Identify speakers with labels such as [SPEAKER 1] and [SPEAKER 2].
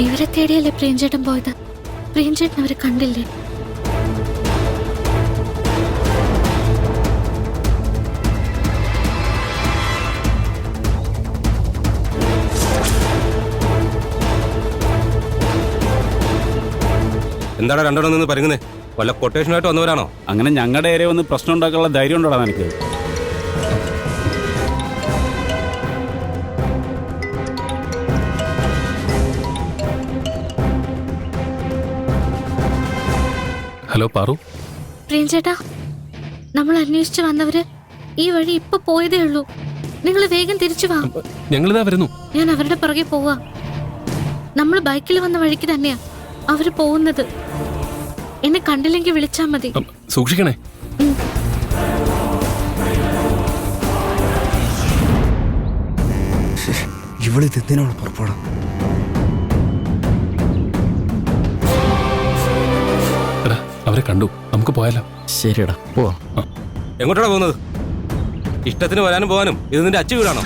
[SPEAKER 1] ഇവരെ തേടിയല്ലേ പ്രിയഞ്ചേട്ടൻ പോയത്? പ്രിയഞ്ചേട്ടൻ അവരെ കണ്ടില്ലേ?
[SPEAKER 2] എന്താണ് രണ്ടെണ്ണം നിന്ന് പരുങ്ങുന്നേ? വല്ല കൊട്ടേഷനായിട്ട് വന്നവരാണോ?
[SPEAKER 3] അങ്ങനെ ഞങ്ങളുടെ ഏരിയ വന്ന് പ്രശ്നം ഉണ്ടാക്കാനുള്ള ധൈര്യം ഉണ്ടോടാ എനിക്ക്?
[SPEAKER 4] ഹലോ പാറു.
[SPEAKER 1] പ്രിയഞ്ചേട്ടാ, നമ്മൾ അന്വേഷിച്ചു വന്നവര് ഈ വഴി ഇപ്പൊ പോയതേ ഉള്ളൂ. നിങ്ങൾ വേഗം തിരിച്ചു വാ.
[SPEAKER 4] ഞങ്ങളിതാ വരുന്നു.
[SPEAKER 1] ഞാൻ അവരുടെ പുറകെ പോവാ. നമ്മൾ ബൈക്കിൽ വന്ന വഴിക്ക് തന്നെയാ അവര് പോകുന്നത്. എന്നെ കണ്ടില്ലെങ്കിൽ വിളിച്ചാ മതി.
[SPEAKER 4] സൂക്ഷിക്കണേ.
[SPEAKER 5] ഇവിടെ തെത്തിനോട് പുറപ്പെടാം.
[SPEAKER 4] എടാ, അവരെ കണ്ടു. നമുക്ക് പോയാലോ?
[SPEAKER 5] ശരിയടാ, പോവാ.
[SPEAKER 2] എങ്ങോട്ടാണ് പോകുന്നത്? ഇഷ്ടത്തിന് വരാനും പോകാനും ഇത് നിന്റെ അച്ചു വീടാണോ?